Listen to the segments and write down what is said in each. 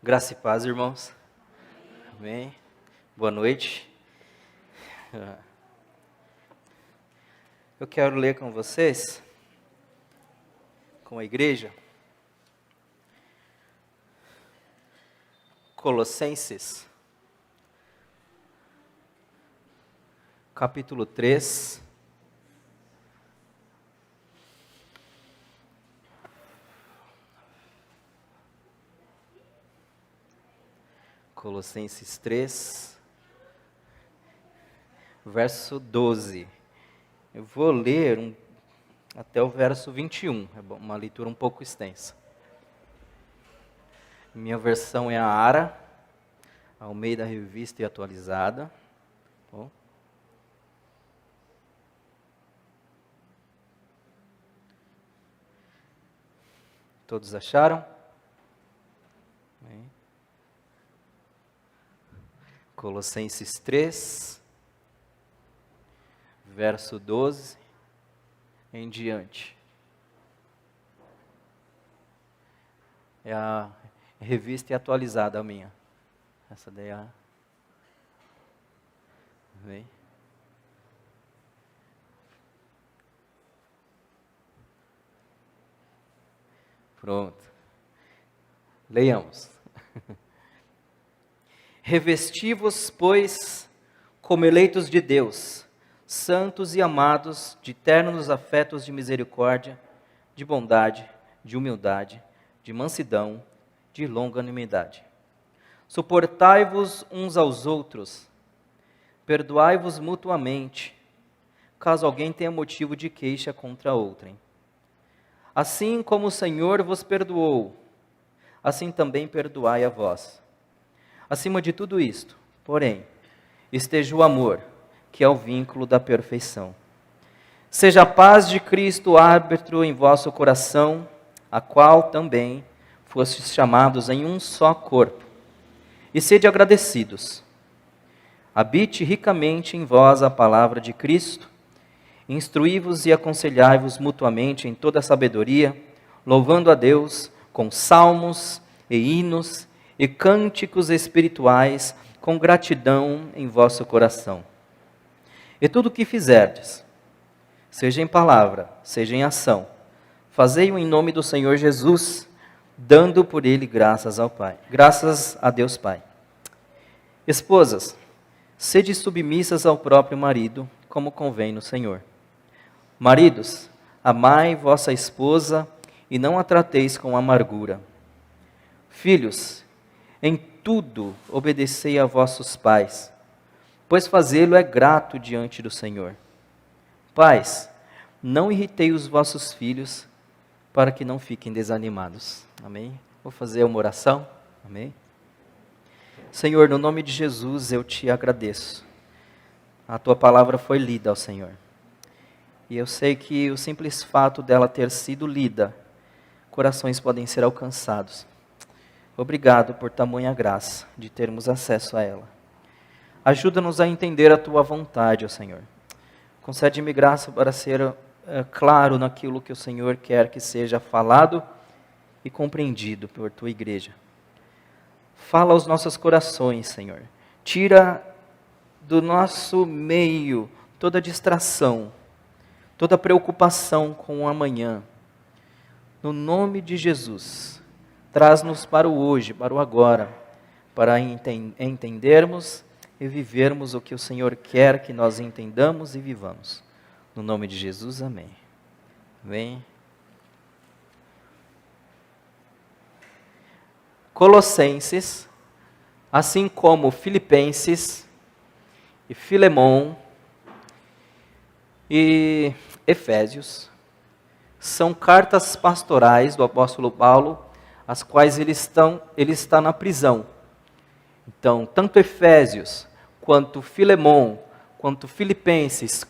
Graça e paz, irmãos. Amém. Boa noite. Eu quero ler com vocês, com a igreja, Colossenses, capítulo 3. Colossenses 3, verso 12. Eu vou ler até o verso 21, é uma leitura um pouco extensa. Minha versão é a ARA, Almeida Revista e Atualizada. Bom. Todos acharam? Bem. Colossenses 3, verso 12 em diante. É a revista e atualizada a minha. Essa daí é a... Vem. Pronto. Leiamos. Revesti-vos, pois, como eleitos de Deus, santos e amados, de ternos afetos de misericórdia, de bondade, de humildade, de mansidão, de longanimidade. Suportai-vos uns aos outros, perdoai-vos mutuamente, caso alguém tenha motivo de queixa contra outrem. Assim como o Senhor vos perdoou, assim também perdoai a vós. Acima de tudo isto, porém, esteja o amor, que é o vínculo da perfeição. Seja a paz de Cristo árbitro em vosso coração, a qual também fostes chamados em um só corpo, e sede agradecidos. Habite ricamente em vós a palavra de Cristo, instruí-vos e aconselhai-vos mutuamente em toda a sabedoria, louvando a Deus com salmos e hinos e cânticos espirituais com gratidão em vosso coração. E tudo o que fizerdes, seja em palavra, seja em ação, fazei-o em nome do Senhor Jesus, dando por ele graças ao Pai, graças a Deus Pai. Esposas, sede submissas ao próprio marido, como convém no Senhor. Maridos, amai vossa esposa e não a trateis com amargura. Filhos, em tudo obedecei a vossos pais, pois fazê-lo é grato diante do Senhor. Pais, não irritei os vossos filhos, para que não fiquem desanimados. Amém? Vou fazer uma oração. Amém? Senhor, no nome de Jesus eu te agradeço. A tua palavra foi lida ao Senhor. E eu sei que o simples fato dela ter sido lida, corações podem ser alcançados. Obrigado por tamanha graça de termos acesso a ela. Ajuda-nos a entender a tua vontade, ó Senhor. Concede-me graça para ser claro naquilo que o Senhor quer que seja falado e compreendido por tua igreja. Fala aos nossos corações, Senhor. Tira do nosso meio toda distração, toda preocupação com o amanhã. No nome de Jesus, traz-nos para o hoje, para o agora, para entendermos e vivermos o que o Senhor quer que nós entendamos e vivamos. No nome de Jesus, amém. Amém. Colossenses, assim como Filipenses e Filemão e Efésios, são cartas pastorais do apóstolo Paulo, as quais ele está na prisão. Então, tanto Efésios, quanto Filemão, quanto Filipenses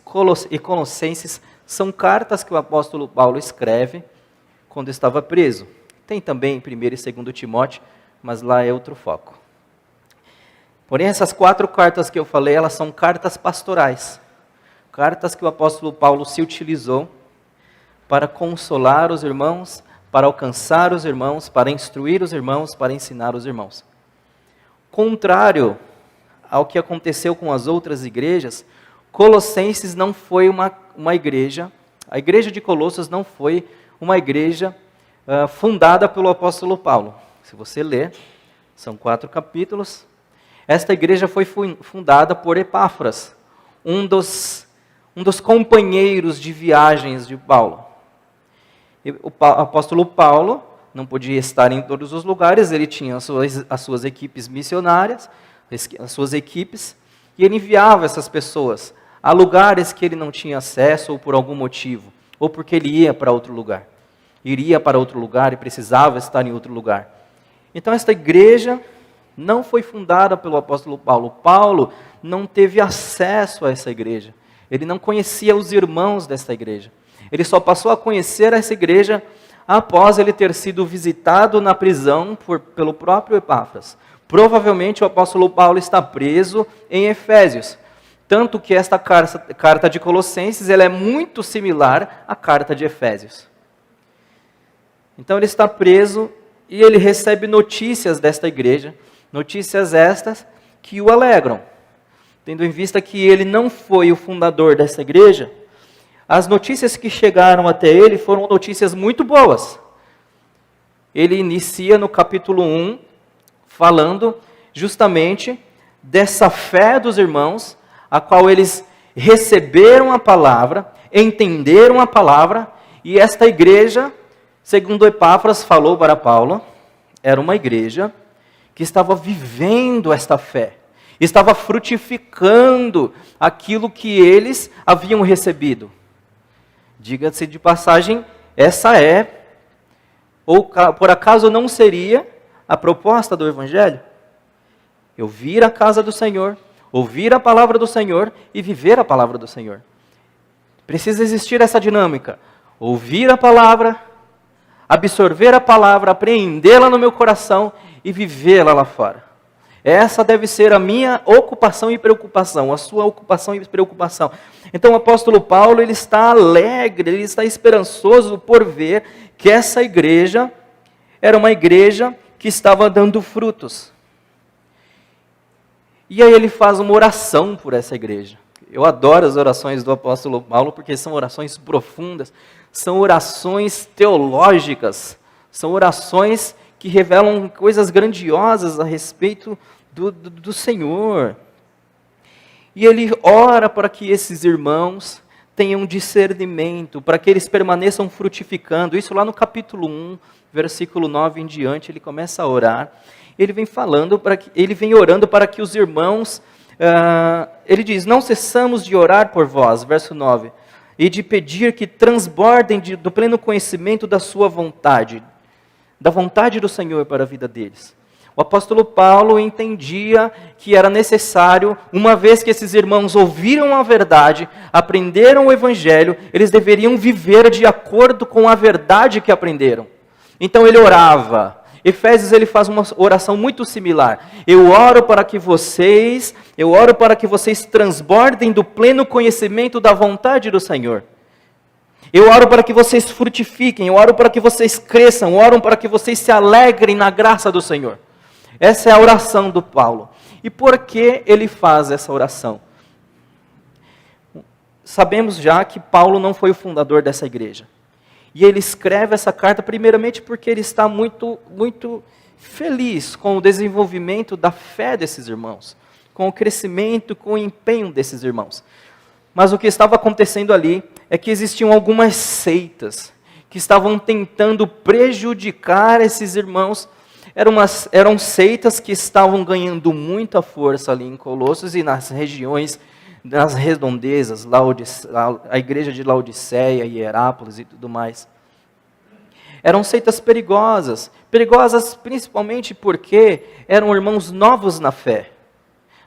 e Colossenses, são cartas que o apóstolo Paulo escreve quando estava preso. Tem também 1 e 2 Timóteo, mas lá é outro foco. Porém, essas 4 cartas que eu falei, elas são cartas pastorais. Cartas que o apóstolo Paulo se utilizou para consolar os irmãos, para alcançar os irmãos, para instruir os irmãos, para ensinar os irmãos. Contrário ao que aconteceu com as outras igrejas, Colossenses não foi uma igreja, a igreja de Colossos não foi uma igreja fundada pelo apóstolo Paulo. Se você ler, são 4 capítulos. Esta igreja foi fundada por Epáfras, um dos companheiros de viagens de Paulo. O apóstolo Paulo não podia estar em todos os lugares, ele tinha as suas equipes missionárias, as suas equipes, e ele enviava essas pessoas a lugares que ele não tinha acesso, ou por algum motivo, ou porque ele ia para outro lugar. Iria para outro lugar e precisava estar em outro lugar. Então esta igreja não foi fundada pelo apóstolo Paulo. Paulo não teve acesso a essa igreja. Ele não conhecia os irmãos desta igreja. Ele só passou a conhecer essa igreja após ele ter sido visitado na prisão pelo próprio Epáfras. Provavelmente o apóstolo Paulo está preso em Efésios. Tanto que esta carta de Colossenses ela é muito similar à carta de Efésios. Então ele está preso e ele recebe notícias desta igreja, notícias estas que o alegram. Tendo em vista que ele não foi o fundador dessa igreja, as notícias que chegaram até ele foram notícias muito boas. Ele inicia no capítulo 1, falando justamente dessa fé dos irmãos, a qual eles receberam a palavra, entenderam a palavra, e esta igreja, segundo Epáfras falou para Paulo, era uma igreja que estava vivendo esta fé, estava frutificando aquilo que eles haviam recebido. Diga-se de passagem, essa é, ou por acaso não seria, a proposta do Evangelho? Eu vir à casa do Senhor, ouvir a palavra do Senhor e viver a palavra do Senhor. Precisa existir essa dinâmica. Ouvir a palavra, absorver a palavra, apreendê-la no meu coração e vivê-la lá fora. Essa deve ser a minha ocupação e preocupação, a sua ocupação e preocupação. Então o apóstolo Paulo, ele está alegre, ele está esperançoso por ver que essa igreja era uma igreja que estava dando frutos. E aí ele faz uma oração por essa igreja. Eu adoro as orações do apóstolo Paulo, porque são orações profundas, são orações teológicas, são orações que revelam coisas grandiosas a respeito do Senhor. E ele ora para que esses irmãos tenham discernimento, para que eles permaneçam frutificando. Isso lá no capítulo 1, versículo 9 em diante, ele começa a orar. Ele vem orando para que os irmãos, ele diz, não cessamos de orar por vós, verso 9, e de pedir que transbordem do pleno conhecimento da sua vontade, da vontade do Senhor para a vida deles. O apóstolo Paulo entendia que era necessário, uma vez que esses irmãos ouviram a verdade, aprenderam o Evangelho, eles deveriam viver de acordo com a verdade que aprenderam. Então ele orava. Efésios ele faz uma oração muito similar. Eu oro para que vocês transbordem do pleno conhecimento da vontade do Senhor. Eu oro para que vocês frutifiquem, eu oro para que vocês cresçam, eu oro para que vocês se alegrem na graça do Senhor. Essa é a oração do Paulo. E por que ele faz essa oração? Sabemos já que Paulo não foi o fundador dessa igreja. E ele escreve essa carta primeiramente porque ele está muito, muito feliz com o desenvolvimento da fé desses irmãos, com o crescimento, com o empenho desses irmãos. Mas o que estava acontecendo ali é que existiam algumas seitas que estavam tentando prejudicar esses irmãos. Eram seitas que estavam ganhando muita força ali em Colossos e nas regiões, nas redondezas, a igreja de Laodiceia, Hierápolis e tudo mais. Eram seitas perigosas principalmente porque eram irmãos novos na fé,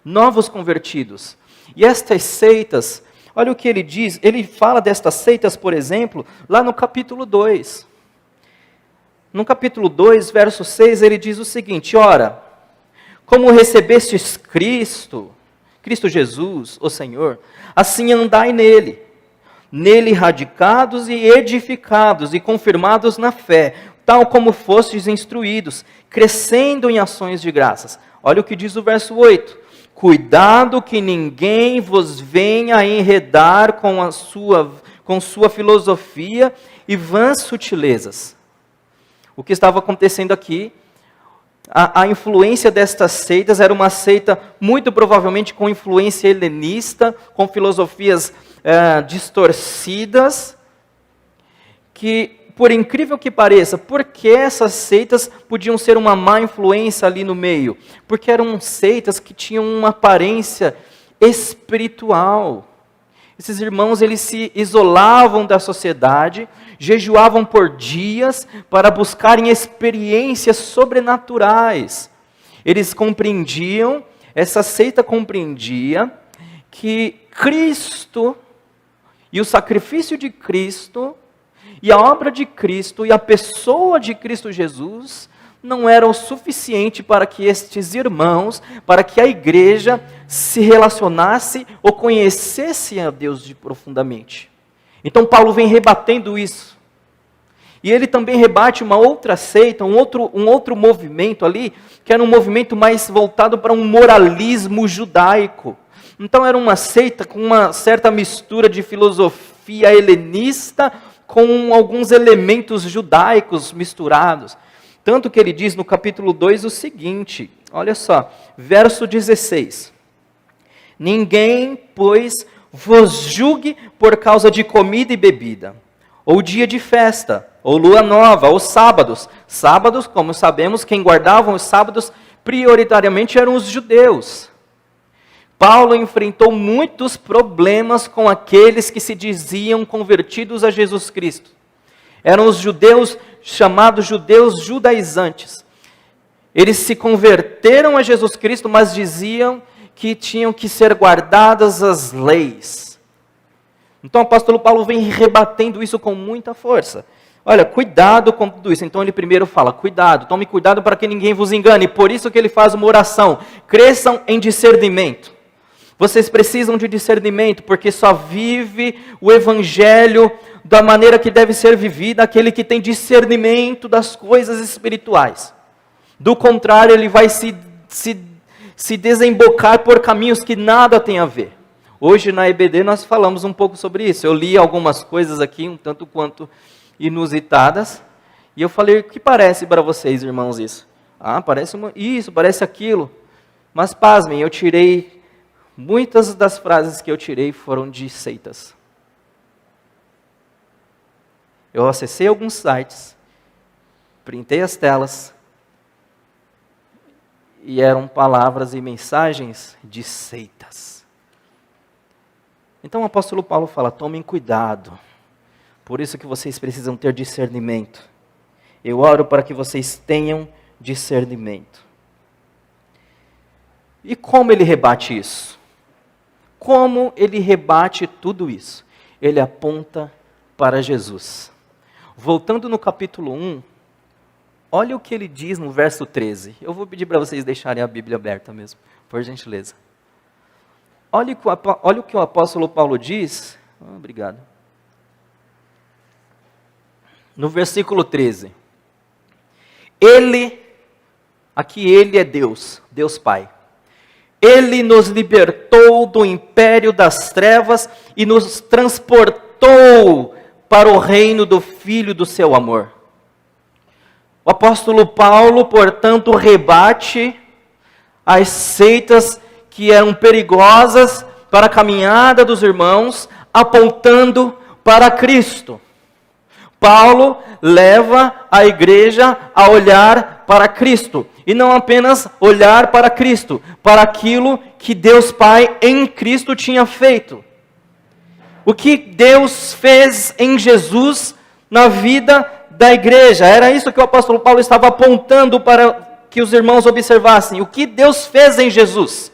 novos convertidos. E estas seitas, olha o que ele diz, ele fala destas seitas, por exemplo, lá no capítulo 2. No capítulo 2, verso 6, ele diz o seguinte, ora, como recebestes Cristo Jesus, o Senhor, assim andai nele radicados e edificados e confirmados na fé, tal como fostes instruídos, crescendo em ações de graças. Olha o que diz o verso 8. Cuidado que ninguém vos venha enredar com sua filosofia e vãs sutilezas. O que estava acontecendo aqui, a influência destas seitas era uma seita muito provavelmente com influência helenista, com filosofias distorcidas, que, por incrível que pareça, por que essas seitas podiam ser uma má influência ali no meio? Porque eram seitas que tinham uma aparência espiritual. Esses irmãos, eles se isolavam da sociedade, jejuavam por dias para buscarem experiências sobrenaturais. Eles compreendiam, essa seita compreendia, que Cristo e o sacrifício de Cristo e a obra de Cristo e a pessoa de Cristo Jesus não era o suficiente para que estes irmãos, para que a igreja se relacionasse ou conhecesse a Deus profundamente. Então Paulo vem rebatendo isso. E ele também rebate uma outra seita, um outro movimento ali, que era um movimento mais voltado para um moralismo judaico. Então era uma seita com uma certa mistura de filosofia helenista com alguns elementos judaicos misturados. Tanto que ele diz no capítulo 2 o seguinte, olha só, verso 16. Ninguém, pois, vos julgue por causa de comida e bebida, ou dia de festa, ou lua nova, ou sábados. Sábados, como sabemos, quem guardavam os sábados prioritariamente eram os judeus. Paulo enfrentou muitos problemas com aqueles que se diziam convertidos a Jesus Cristo. Eram os judeus chamados judeus judaizantes. Eles se converteram a Jesus Cristo, mas diziam que tinham que ser guardadas as leis. Então o apóstolo Paulo vem rebatendo isso com muita força. Olha, cuidado com tudo isso. Então ele primeiro fala, cuidado, tome cuidado para que ninguém vos engane. Por isso que ele faz uma oração, cresçam em discernimento. Vocês precisam de discernimento, porque só vive o evangelho da maneira que deve ser vivida aquele que tem discernimento das coisas espirituais. Do contrário, ele vai se desembocar por caminhos que nada tem a ver. Hoje na EBD nós falamos um pouco sobre isso. Eu li algumas coisas aqui, um tanto quanto inusitadas, e eu falei, o que parece para vocês, irmãos, isso? Parece isso, parece aquilo. Mas pasmem, eu tirei, muitas das frases que eu tirei foram de seitas. Eu acessei alguns sites, printei as telas, e eram palavras e mensagens de seitas. Então o apóstolo Paulo fala, tomem cuidado, por isso que vocês precisam ter discernimento. Eu oro para que vocês tenham discernimento. E como ele rebate isso? Como ele rebate tudo isso? Ele aponta para Jesus. Voltando no capítulo 1, olha o que ele diz no verso 13. Eu vou pedir para vocês deixarem a Bíblia aberta mesmo, por gentileza. Olha o que o apóstolo Paulo diz. Obrigado. No versículo 13. Aqui ele é Deus, Deus Pai. Ele nos libertou do império das trevas e nos transportou para o reino do Filho do seu amor. O apóstolo Paulo, portanto, rebate as seitas que eram perigosas para a caminhada dos irmãos, apontando para Cristo. Paulo leva a igreja a olhar para Cristo, e não apenas olhar para Cristo, para aquilo que Deus Pai em Cristo tinha feito. O que Deus fez em Jesus na vida da igreja. Era isso que o apóstolo Paulo estava apontando para que os irmãos observassem. O que Deus fez em Jesus?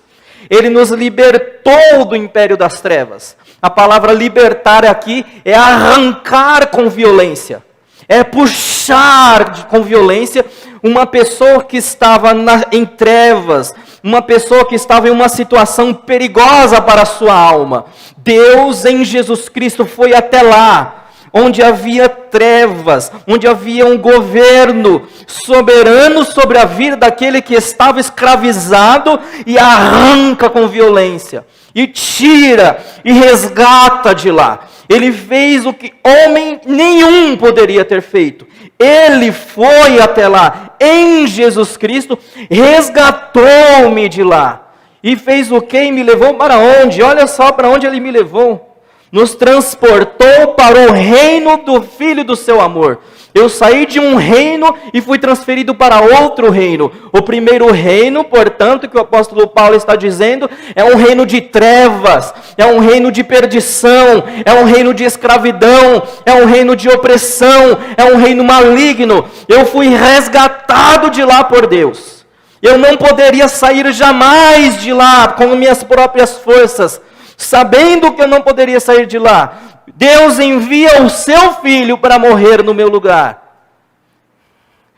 Ele nos libertou do império das trevas. A palavra libertar aqui é arrancar com violência. É puxar com violência uma pessoa que estava em trevas, uma pessoa que estava em uma situação perigosa para a sua alma. Deus em Jesus Cristo foi até lá, onde havia trevas, onde havia um governo soberano sobre a vida daquele que estava escravizado, e arranca com violência, e tira, e resgata de lá. Ele fez o que homem nenhum poderia ter feito. Ele foi até lá, em Jesus Cristo, resgatou-me de lá. E fez o quê? E me levou para onde? Olha só para onde Ele me levou. Nos transportou para o reino do Filho do seu amor. Eu saí de um reino e fui transferido para outro reino. O primeiro reino, portanto, que o apóstolo Paulo está dizendo, é um reino de trevas, é um reino de perdição, é um reino de escravidão, é um reino de opressão, é um reino maligno. Eu fui resgatado de lá por Deus. Eu não poderia sair jamais de lá com minhas próprias forças, sabendo que eu não poderia sair de lá. Deus envia o seu Filho para morrer no meu lugar,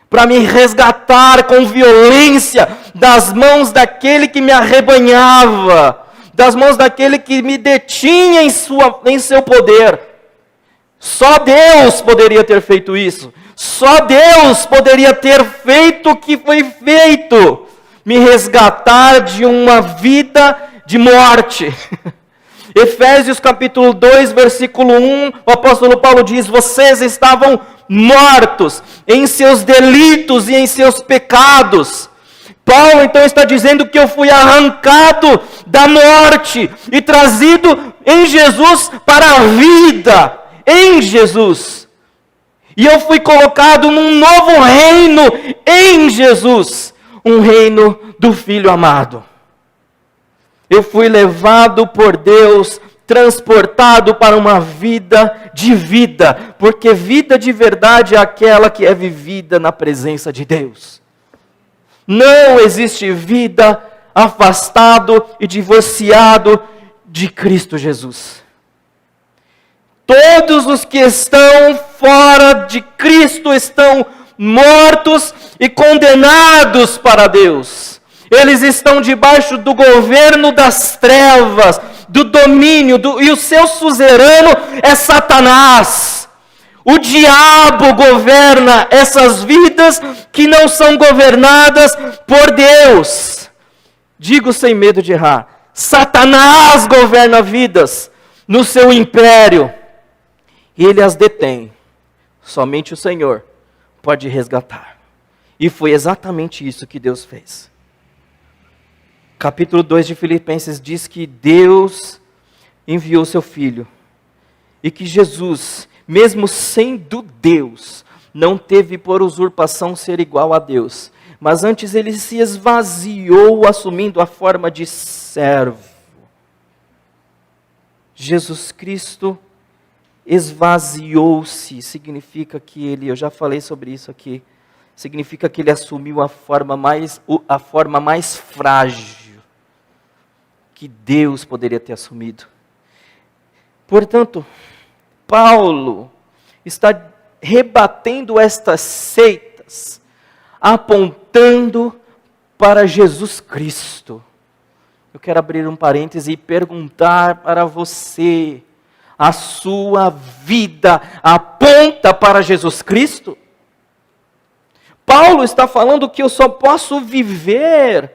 para me resgatar com violência das mãos daquele que me arrebanhava, das mãos daquele que me detinha em seu poder. Só Deus poderia ter feito isso. Só Deus poderia ter feito o que foi feito, me resgatar de uma vida de morte. Efésios capítulo 2, versículo 1, o apóstolo Paulo diz: vocês estavam mortos em seus delitos e em seus pecados. Paulo então está dizendo que eu fui arrancado da morte e trazido em Jesus para a vida, em Jesus. E eu fui colocado num novo reino em Jesus, um reino do Filho amado. Eu fui levado por Deus, transportado para uma vida de vida, porque vida de verdade é aquela que é vivida na presença de Deus. Não existe vida afastado e divorciado de Cristo Jesus. Todos os que estão fora de Cristo estão mortos e condenados para Deus. Eles estão debaixo do governo das trevas, do domínio, e o seu suzerano é Satanás. O diabo governa essas vidas que não são governadas por Deus. Digo sem medo de errar: Satanás governa vidas no seu império, e ele as detém. Somente o Senhor pode resgatar. E foi exatamente isso que Deus fez. Capítulo 2 de Filipenses diz que Deus enviou seu Filho, e que Jesus, mesmo sendo Deus, não teve por usurpação ser igual a Deus, mas antes ele se esvaziou, assumindo a forma de servo. Jesus Cristo esvaziou-se, significa que ele, eu já falei sobre isso aqui, significa que ele assumiu a forma mais frágil que Deus poderia ter assumido. Portanto, Paulo está rebatendo estas seitas, apontando para Jesus Cristo. Eu quero abrir um parêntese e perguntar para você: a sua vida aponta para Jesus Cristo? Paulo está falando que eu só posso viver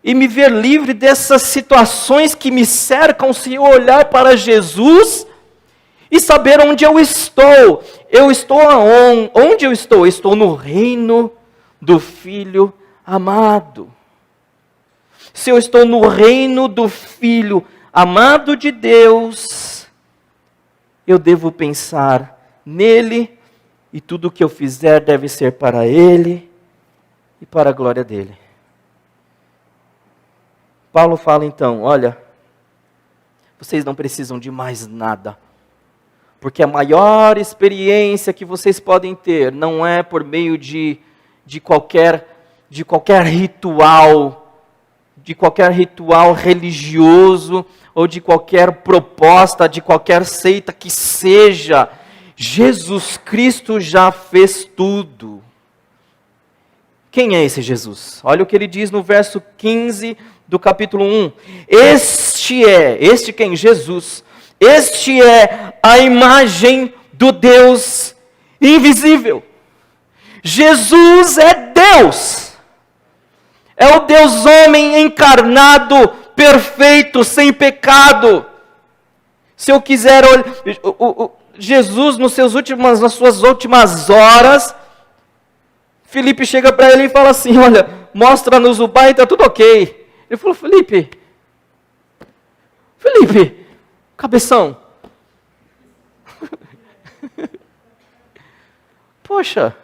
e me ver livre dessas situações que me cercam se eu olhar para Jesus e saber onde eu estou. Eu estou aonde? Onde eu estou? Eu estou no reino do Filho amado. Se eu estou no reino do Filho amado de Deus, eu devo pensar nele, e tudo o que eu fizer deve ser para Ele e para a glória dEle. Paulo fala então: olha, vocês não precisam de mais nada, porque a maior experiência que vocês podem ter não é por meio de qualquer ritual, de qualquer ritual religioso, ou de qualquer proposta, de qualquer seita que seja. Jesus Cristo já fez tudo. Quem é esse Jesus? Olha o que ele diz no verso 15 do capítulo 1. Este quem? Jesus. Este é a imagem do Deus invisível. Jesus é Deus. É o Deus homem encarnado, perfeito, sem pecado. Se eu quiser, Jesus nas suas últimas horas, Felipe chega para ele e fala assim: olha, mostra-nos o Pai, está tudo ok. Ele falou: Felipe, cabeção, poxa,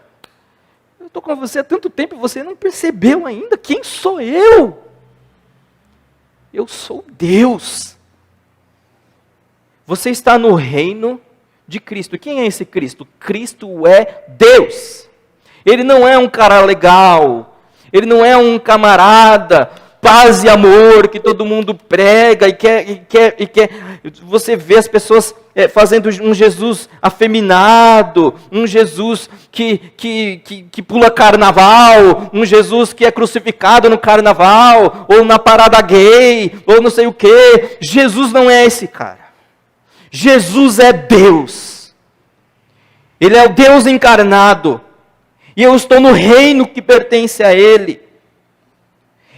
eu estou com você há tanto tempo e você não percebeu ainda. Quem sou eu? Eu sou Deus. Você está no reino de Cristo. Quem é esse Cristo? Cristo é Deus. Ele não é um cara legal. Ele não é um camarada, paz e amor, que todo mundo prega e quer. Você vê as pessoas fazendo um Jesus afeminado, um Jesus que pula carnaval, um Jesus que é crucificado no carnaval, ou na parada gay, ou não sei o quê. Jesus não é esse cara. Jesus é Deus. Ele é o Deus encarnado. E eu estou no reino que pertence a Ele.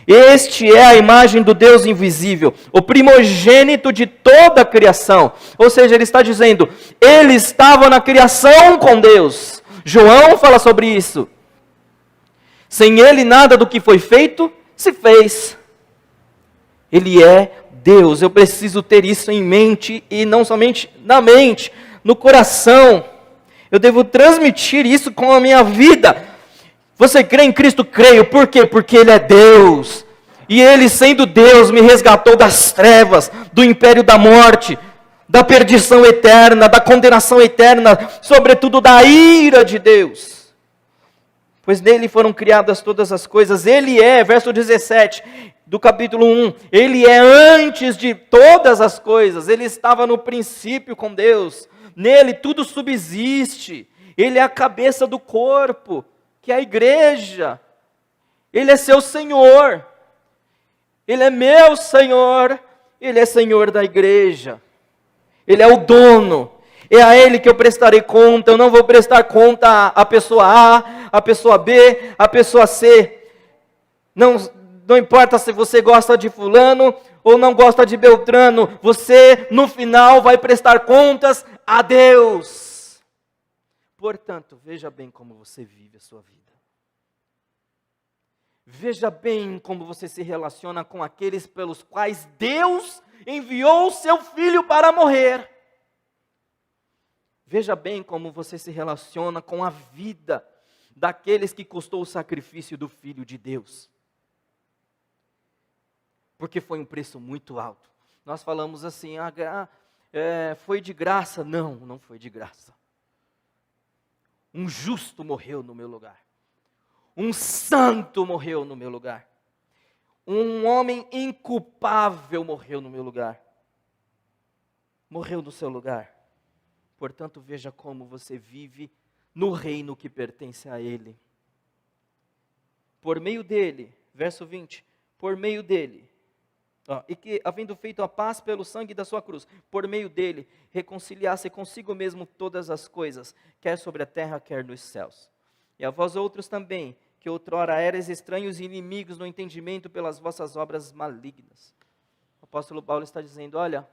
Este é a imagem do Deus invisível, o primogênito de toda a criação. Ou seja, ele está dizendo, ele estava na criação com Deus. João fala sobre isso. Sem ele nada do que foi feito se fez. Ele é Deus. Eu preciso ter isso em mente, e não somente na mente, no coração. Eu devo transmitir isso com a minha vida. Você crê em Cristo? Creio. Por quê? Porque Ele é Deus. E Ele, sendo Deus, me resgatou das trevas, do império da morte, da perdição eterna, da condenação eterna, sobretudo da ira de Deus. Pois nele foram criadas todas as coisas. Ele é, verso 17 do capítulo 1, Ele é antes de todas as coisas. Ele estava no princípio com Deus. Nele tudo subsiste. Ele é a cabeça do corpo, que é a igreja. Ele é seu Senhor. Ele é meu Senhor. Ele é Senhor da igreja. Ele é o dono. É a Ele que eu prestarei conta. Eu não vou prestar conta à pessoa A, à pessoa B, à pessoa C. Não importa se você gosta de fulano ou não gosta de Beltrano. Você, no final, vai prestar contas a Deus. Portanto, veja bem como você vive a sua vida. Veja bem como você se relaciona com aqueles pelos quais Deus enviou o seu Filho para morrer. Veja bem como você se relaciona com a vida daqueles que custou o sacrifício do Filho de Deus. Porque foi um preço muito alto. Nós falamos assim, foi de graça. Não, não foi de graça. Um justo morreu no meu lugar. Um santo morreu no meu lugar. Um homem inculpável morreu no meu lugar. Morreu no seu lugar. Portanto, veja como você vive no reino que pertence a Ele. Por meio dele, verso 20, por meio dele, e que, havendo feito a paz pelo sangue da sua cruz, por meio dele, reconciliasse consigo mesmo todas as coisas, quer sobre a terra, quer nos céus. E a vós outros também, que outrora erais estranhos e inimigos no entendimento pelas vossas obras malignas. O apóstolo Paulo está dizendo, olha,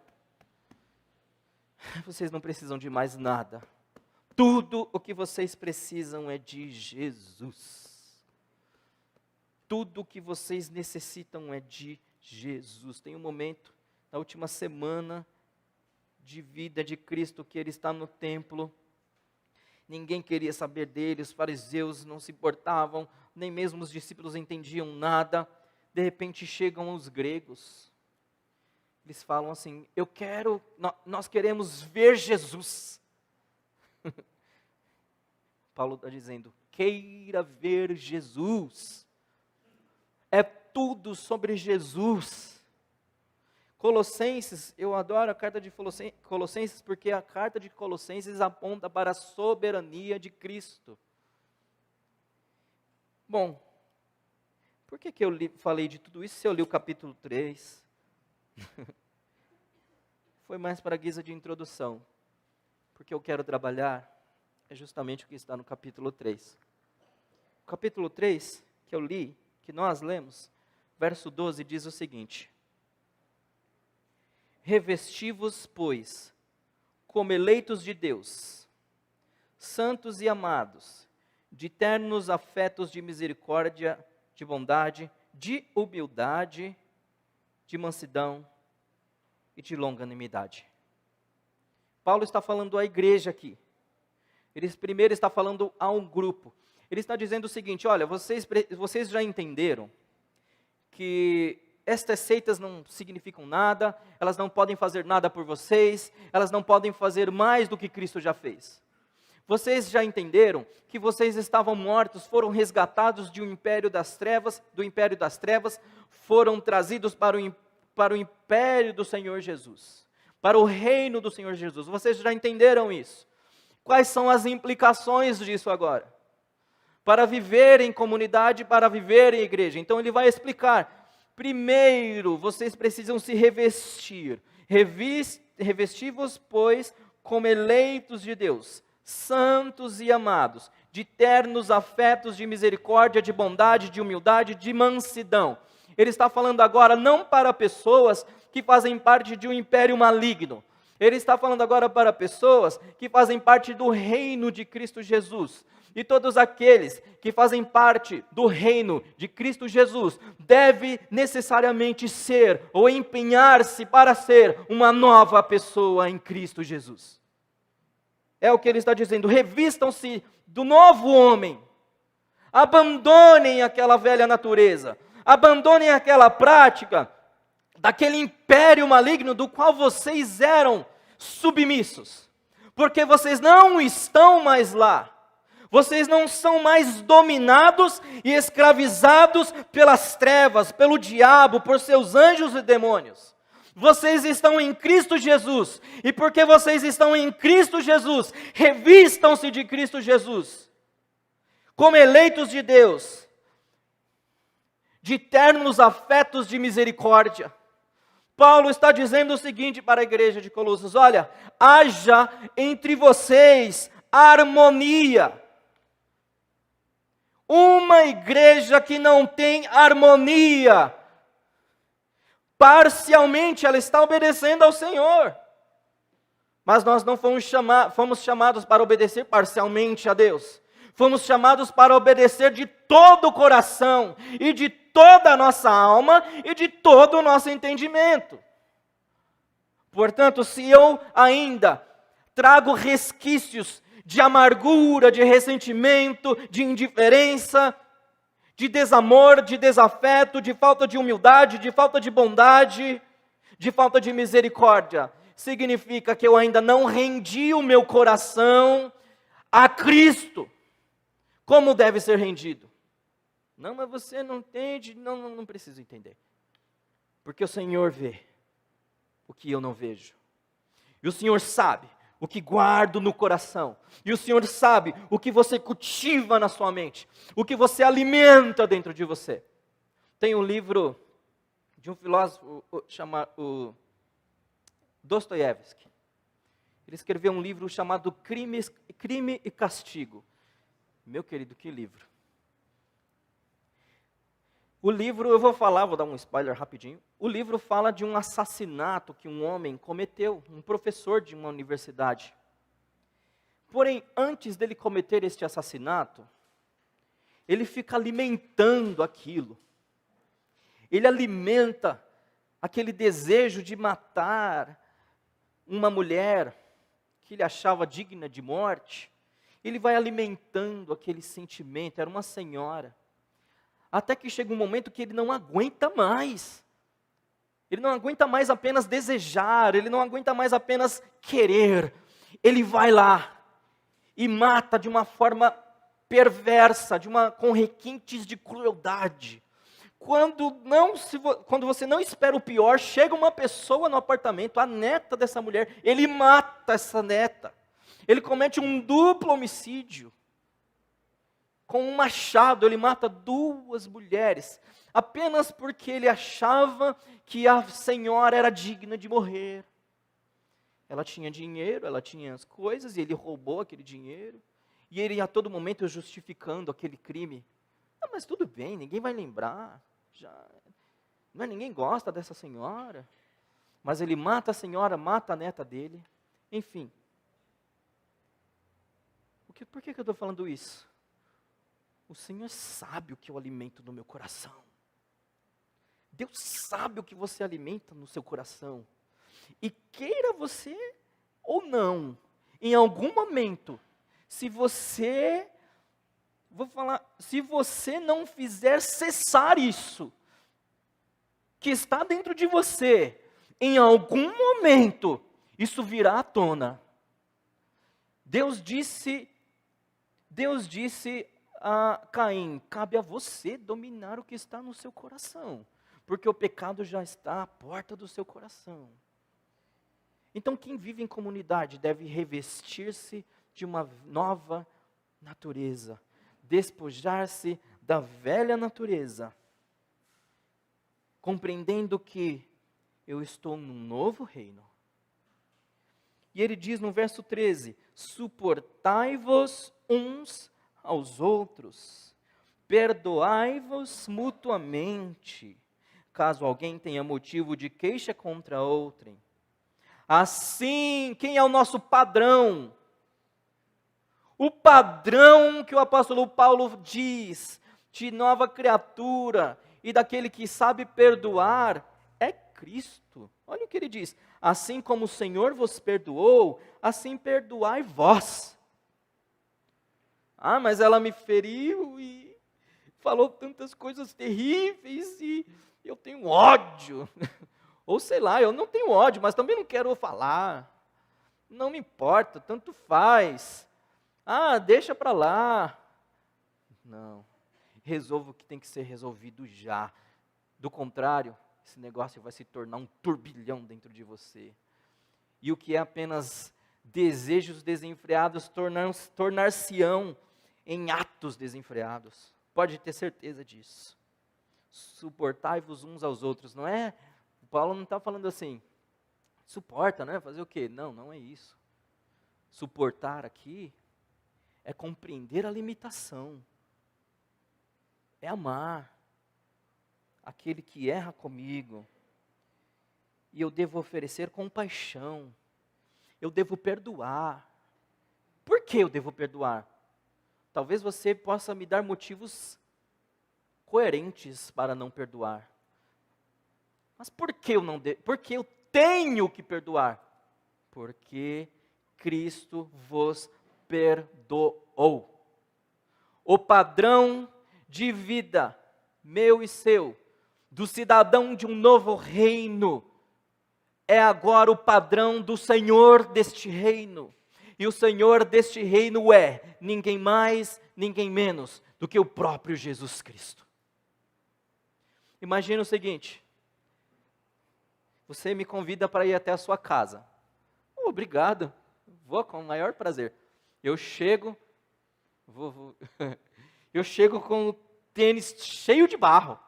vocês não precisam de mais nada. Tudo o que vocês precisam é de Jesus. Tudo o que vocês necessitam é de Jesus. Tem um momento, na última semana de vida de Cristo, que Ele está no templo. Ninguém queria saber dele, os fariseus não se importavam, nem mesmo os discípulos entendiam nada. De repente chegam os gregos. Eles falam assim, nós queremos ver Jesus. Paulo está dizendo, queira ver Jesus. É tudo sobre Jesus. Colossenses, eu adoro a carta de Colossenses, porque a carta de Colossenses aponta para a soberania de Cristo. Bom, por que eu falei de tudo isso se eu li o capítulo 3? Foi mais para guisa de introdução. porque eu quero trabalhar é justamente o que está no capítulo 3. O capítulo 3, que eu li, que nós lemos, verso 12 diz o seguinte: revesti-vos, pois, como eleitos de Deus, santos e amados, de ternos afetos de misericórdia, de bondade, de humildade, de mansidão e de longanimidade. Paulo está falando à igreja aqui. Ele primeiro está falando a um grupo. Ele está dizendo o seguinte: olha, vocês já entenderam que estas seitas não significam nada, elas não podem fazer nada por vocês, elas não podem fazer mais do que Cristo já fez. Vocês já entenderam que vocês estavam mortos, foram resgatados do império das trevas, foram trazidos para o império do Senhor Jesus, para o reino do Senhor Jesus. Vocês já entenderam isso? Quais são as implicações disso agora? Para viver em comunidade, para viver em igreja. Então ele vai explicar. Primeiro, vocês precisam se revestir. Revesti-vos, pois, como eleitos de Deus, santos e amados, de ternos afetos de misericórdia, de bondade, de humildade, de mansidão. Ele está falando agora não para pessoas que fazem parte de um império maligno. Ele está falando agora para pessoas que fazem parte do reino de Cristo Jesus. E todos aqueles que fazem parte do reino de Cristo Jesus devem necessariamente ser ou empenhar-se para ser uma nova pessoa em Cristo Jesus. É o que ele está dizendo: revistam-se do novo homem, abandonem aquela velha natureza, abandonem aquela prática daquele império maligno do qual vocês eram submissos, porque vocês não estão mais lá. Vocês não são mais dominados e escravizados pelas trevas, pelo diabo, por seus anjos e demônios. Vocês estão em Cristo Jesus. E porque vocês estão em Cristo Jesus, revistam-se de Cristo Jesus. Como eleitos de Deus, de ternos afetos de misericórdia. Paulo está dizendo o seguinte para a igreja de Colossos: olha, haja entre vocês harmonia. Uma igreja que não tem harmonia, parcialmente ela está obedecendo ao Senhor. Mas nós não fomos chamados para obedecer parcialmente a Deus. Fomos chamados para obedecer de todo o coração, e de toda a nossa alma, e de todo o nosso entendimento. Portanto, se eu ainda trago resquícios de amargura, de ressentimento, de indiferença, de desamor, de desafeto, de falta de humildade, de falta de bondade, de falta de misericórdia, significa que eu ainda não rendi o meu coração a Cristo, como deve ser rendido. Não, mas você não entende. Não preciso entender, porque o Senhor vê o que eu não vejo, e o Senhor sabe o que guardo no coração, e o Senhor sabe o que você cultiva na sua mente, o que você alimenta dentro de você. Tem um livro de um filósofo chamado Dostoiévski. Ele escreveu um livro chamado Crime e Castigo. Meu querido, que livro! O livro, eu vou dar um spoiler rapidinho. O livro fala de um assassinato que um homem cometeu, um professor de uma universidade. Porém, antes dele cometer este assassinato, ele fica alimentando aquilo. Ele alimenta aquele desejo de matar uma mulher que ele achava digna de morte. Ele vai alimentando aquele sentimento, era uma senhora. Até que chega um momento que ele não aguenta mais. Ele não aguenta mais apenas desejar, ele não aguenta mais apenas querer. Ele vai lá e mata de uma forma perversa, com requintes de crueldade. Quando você não espera o pior, chega uma pessoa no apartamento, a neta dessa mulher, ele mata essa neta. Ele comete um duplo homicídio. Com um machado, ele mata 2 mulheres, apenas porque ele achava que a senhora era digna de morrer. ela tinha dinheiro, ela tinha as coisas, e ele roubou aquele dinheiro. E ele a todo momento justificando aquele crime. Ah, mas tudo bem, ninguém vai lembrar. Não é, ninguém gosta dessa senhora. Mas ele mata a senhora, mata a neta dele. Enfim. Por que eu estou falando isso? O Senhor sabe o que eu alimento no meu coração. Deus sabe o que você alimenta no seu coração. E queira você ou não, em algum momento, se você não fizer cessar isso, que está dentro de você, em algum momento, isso virá à tona. Deus disse a Caim, cabe a você dominar o que está no seu coração, porque o pecado já está à porta do seu coração. Então, quem vive em comunidade deve revestir-se de uma nova natureza, despojar-se da velha natureza, compreendendo que eu estou num novo reino. E ele diz no verso 13: suportai-vos uns aos outros, perdoai-vos mutuamente, caso alguém tenha motivo de queixa contra outrem. Assim, quem é o nosso padrão? O padrão que o apóstolo Paulo diz, de nova criatura, e daquele que sabe perdoar, é Cristo. Olha o que ele diz: assim como o Senhor vos perdoou, assim perdoai vós. Ah, mas ela me feriu e falou tantas coisas terríveis e eu tenho ódio. Ou sei lá, eu não tenho ódio, mas também não quero falar. Não me importa, tanto faz. Ah, deixa para lá. Não, resolva o que tem que ser resolvido já. Do contrário, esse negócio vai se tornar um turbilhão dentro de você. E o que é apenas desejos desenfreados tornar-se-ão em atos desenfreados. Pode ter certeza disso. Suportai-vos uns aos outros. Não é, Paulo não está falando assim, suporta, né? Fazer o quê? Não é isso. Suportar aqui é compreender a limitação. É amar aquele que erra comigo. E eu devo oferecer compaixão. Eu devo perdoar. Por que eu devo perdoar? Talvez você possa me dar motivos coerentes para não perdoar. Mas por que Porque eu tenho que perdoar? Porque Cristo vos perdoou. O padrão de vida, meu e seu, do cidadão de um novo reino, é agora o padrão do Senhor deste reino. E o Senhor deste reino é ninguém mais, ninguém menos do que o próprio Jesus Cristo. Imagina o seguinte: você me convida para ir até a sua casa. Obrigado, vou com o maior prazer. Eu chego, eu chego com o tênis cheio de barro.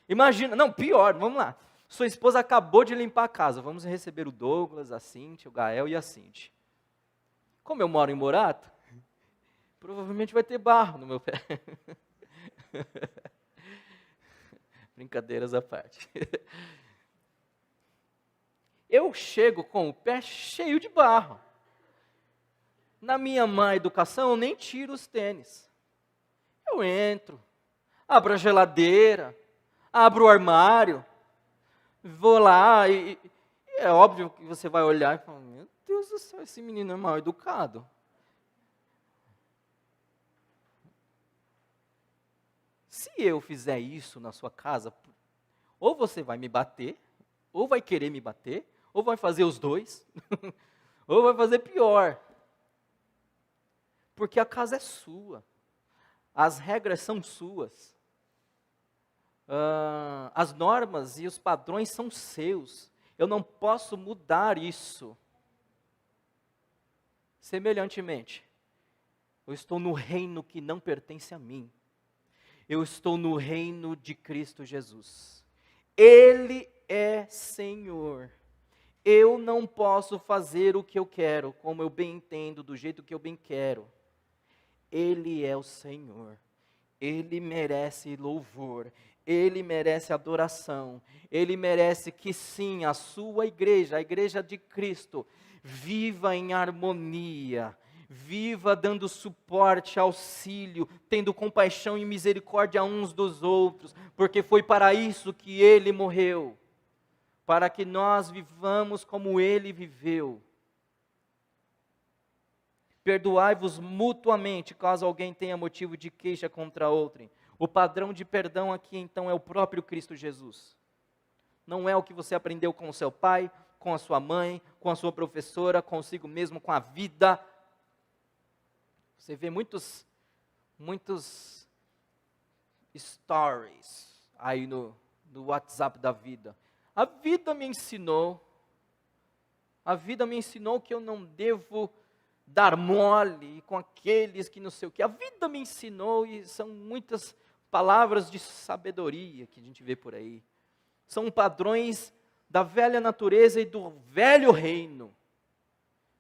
Imagina, não, pior, vamos lá. Sua esposa acabou de limpar a casa. Vamos receber o Douglas, a Cíntia, o Gael e a Cindy. Como eu moro em Morato, provavelmente vai ter barro no meu pé. Brincadeiras à parte. Eu chego com o pé cheio de barro. Na minha má educação, eu nem tiro os tênis. Eu entro, abro a geladeira, abro o armário, vou lá e é óbvio que você vai olhar e falar: meu Deus do céu, esse menino é mal educado. Se eu fizer isso na sua casa, ou você vai me bater, ou vai querer me bater, ou vai fazer os dois, ou vai fazer pior. Porque a casa é sua, as regras são suas, as normas e os padrões são seus. Eu não posso mudar isso. Semelhantemente, eu estou no reino que não pertence a mim. Eu estou no reino de Cristo Jesus. Ele é Senhor. Eu não posso fazer o que eu quero, como eu bem entendo, do jeito que eu bem quero. Ele é o Senhor. Ele merece louvor. Ele merece adoração. Ele merece que sim, a sua igreja, a igreja de Cristo, viva em harmonia. Viva dando suporte, auxílio, tendo compaixão e misericórdia uns dos outros, porque foi para isso que Ele morreu, para que nós vivamos como Ele viveu. Perdoai-vos mutuamente, caso alguém tenha motivo de queixa contra outrem. O padrão de perdão aqui então é o próprio Cristo Jesus. Não é o que você aprendeu com o seu pai, com a sua mãe, com a sua professora, consigo mesmo, com a vida. Você vê muitos stories aí no WhatsApp da vida. A vida me ensinou que eu não devo dar mole com aqueles que não sei o que. A vida me ensinou, e são muitas palavras de sabedoria que a gente vê por aí. São padrões da velha natureza e do velho reino.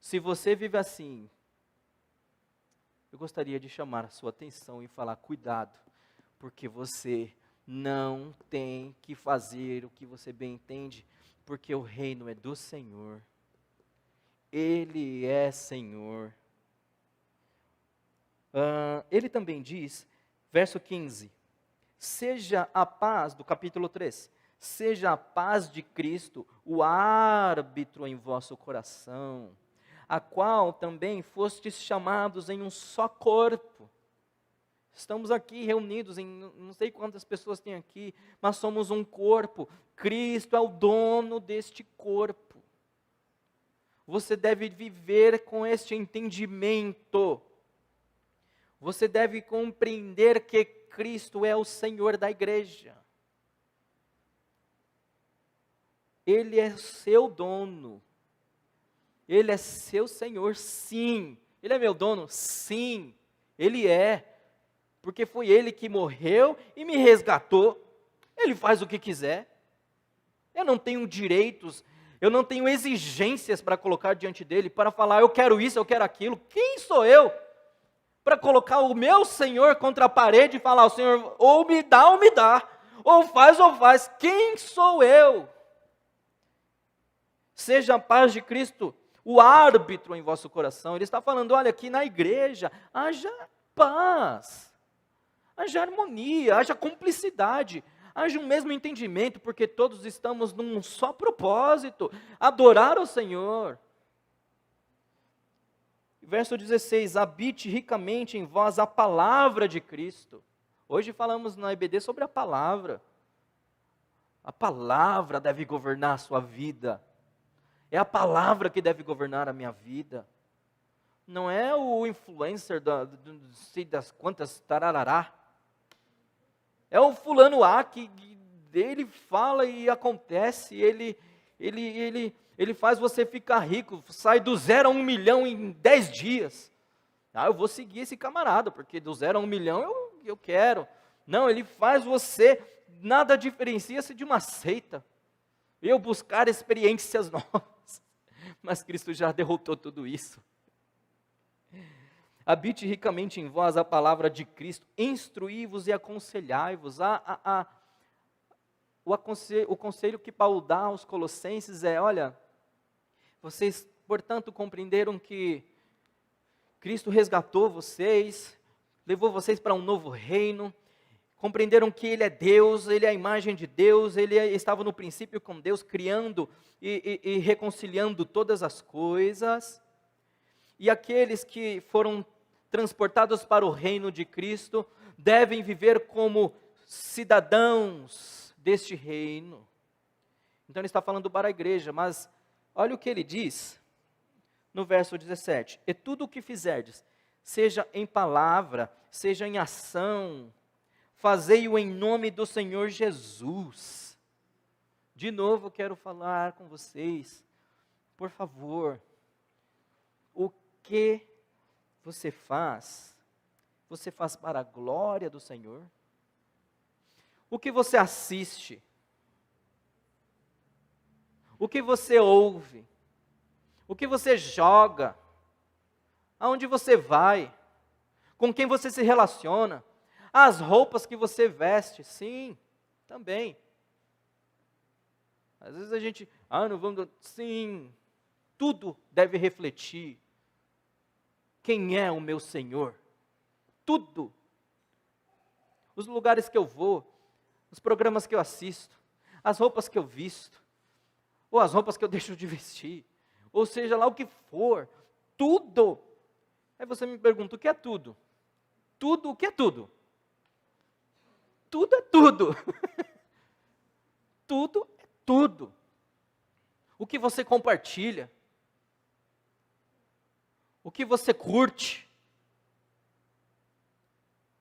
Se você vive assim, eu gostaria de chamar a sua atenção e falar: cuidado, porque você não tem que fazer o que você bem entende, porque o reino é do Senhor. Ele é Senhor. Ele também diz, verso 15, seja a paz, do capítulo 3, seja a paz de Cristo o árbitro em vosso coração, a qual também fostes chamados em um só corpo. Estamos aqui reunidos em não sei quantas pessoas tem aqui, mas somos um corpo. Cristo é o dono deste corpo. Você deve viver com este entendimento. Você deve compreender que Cristo é o Senhor da igreja. Ele é seu dono. Ele é seu Senhor, sim. Ele é meu dono, sim. Ele é. Porque foi Ele que morreu e me resgatou. Ele faz o que quiser. Eu não tenho direitos, eu não tenho exigências para colocar diante dEle, para falar: eu quero isso, eu quero aquilo. Quem sou eu para colocar o meu Senhor contra a parede e falar: o Senhor ou me dá, ou faz, ou faz. Quem sou eu? Seja a paz de Cristo o árbitro em vosso coração. Ele está falando: olha, aqui na igreja, haja paz, haja harmonia, haja cumplicidade, haja um mesmo entendimento, porque todos estamos num só propósito: adorar o Senhor. Verso 16, habite ricamente em vós a palavra de Cristo. Hoje falamos na EBD sobre a palavra. A palavra deve governar a sua vida. É a palavra que deve governar a minha vida. Não é o influencer sei das quantas tararará. É o fulano A que ele fala e acontece, ele faz você ficar rico, sai do 0 a 1 milhão em 10 dias. Eu vou seguir esse camarada, porque do 0 a 1 milhão eu quero. Não, ele faz você, nada diferencia-se de uma seita. Eu buscar experiências novas. Mas Cristo já derrotou tudo isso. Habite ricamente em vós a palavra de Cristo, instruí-vos e aconselhai-vos. O conselho que Paulo dá aos colossenses é: olha, vocês, portanto, compreenderam que Cristo resgatou vocês, levou vocês para um novo reino, compreenderam que Ele é Deus, Ele é a imagem de Deus, Ele estava no princípio com Deus, criando e reconciliando todas as coisas. E aqueles que foram transportados para o reino de Cristo devem viver como cidadãos deste reino. Então ele está falando para a igreja, mas olha o que ele diz no verso 17: e tudo o que fizerdes, seja em palavra, seja em ação, fazei-o em nome do Senhor Jesus. De novo quero falar com vocês, por favor, o que você faz para a glória do Senhor? O que você assiste? o que você ouve, o que você joga, aonde você vai, com quem você se relaciona, as roupas que você veste, sim, também. Às vezes a gente, não vamos, sim, tudo deve refletir quem é o meu Senhor, tudo. Os lugares que eu vou, os programas que eu assisto, as roupas que eu visto, ou as roupas que eu deixo de vestir, ou seja lá o que for, tudo. Aí você me pergunta, o que é tudo? Tudo, o que é tudo? Tudo é tudo. Tudo é tudo. O que você compartilha, o que você curte,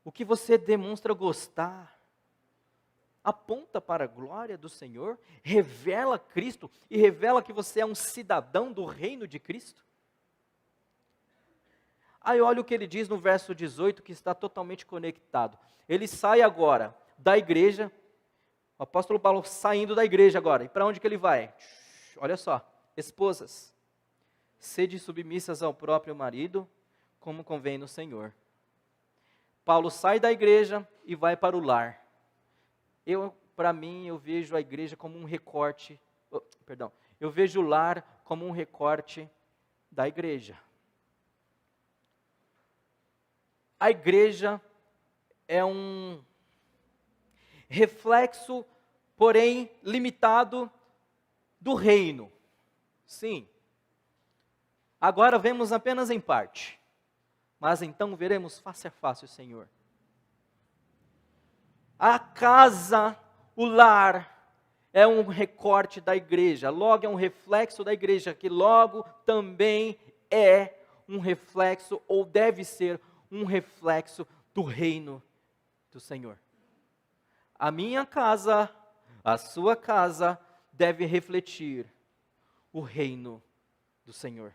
o que você demonstra gostar, aponta para a glória do Senhor, revela Cristo e revela que você é um cidadão do reino de Cristo. Aí olha o que ele diz no verso 18, que está totalmente conectado. Ele sai agora da igreja, o apóstolo Paulo saindo da igreja agora, e para onde que ele vai? Olha só, esposas, sede submissas ao próprio marido, como convém no Senhor. Paulo sai da igreja e vai para o lar. Para mim, eu vejo a igreja como um recorte, eu vejo o lar como um recorte da igreja. A igreja é um reflexo, porém limitado, do reino. Sim. Agora vemos apenas em parte, mas então veremos face a face o Senhor. A casa, o lar, é um recorte da igreja, logo é um reflexo da igreja, que logo também é um reflexo, ou deve ser um reflexo do reino do Senhor. A minha casa, a sua casa, deve refletir o reino do Senhor.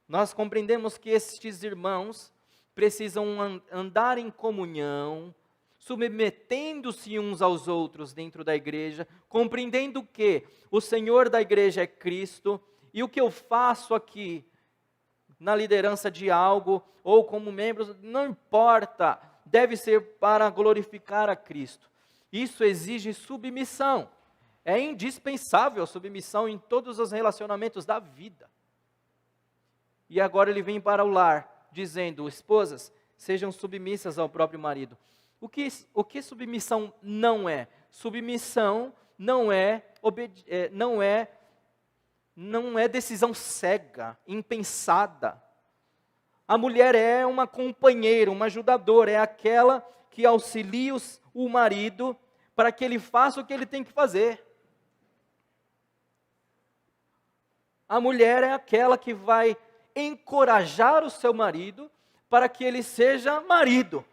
Nós compreendemos que estes irmãos precisam andar em comunhão, submetendo-se uns aos outros dentro da igreja, compreendendo que o Senhor da igreja é Cristo, e o que eu faço aqui, na liderança de algo, ou como membro, não importa, deve ser para glorificar a Cristo. Isso exige submissão. É indispensável a submissão em todos os relacionamentos da vida. E agora ele vem para o lar, dizendo, esposas, sejam submissas ao próprio marido. O que submissão não é? Submissão não é decisão cega, impensada. A mulher é uma companheira, uma ajudadora, é aquela que auxilia o marido para que ele faça o que ele tem que fazer. A mulher é aquela que vai encorajar o seu marido para que ele seja marido.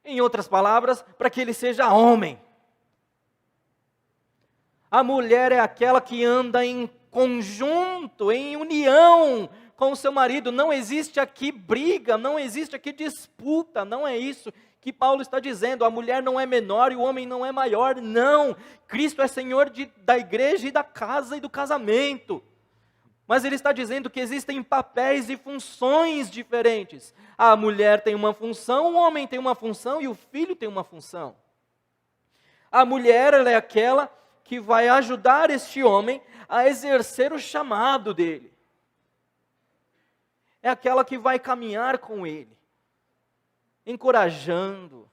Em outras palavras, para que ele seja homem. A mulher é aquela que anda em conjunto, em união com o seu marido. Não existe aqui briga, não existe aqui disputa, não é isso que Paulo está dizendo. A mulher não é menor e o homem não é maior, não. Cristo é Senhor da igreja e da casa e do casamento. Mas ele está dizendo que existem papéis e funções diferentes. A mulher tem uma função, o homem tem uma função e o filho tem uma função. A mulher, ela é aquela que vai ajudar este homem a exercer o chamado dele. É aquela que vai caminhar com ele, encorajando.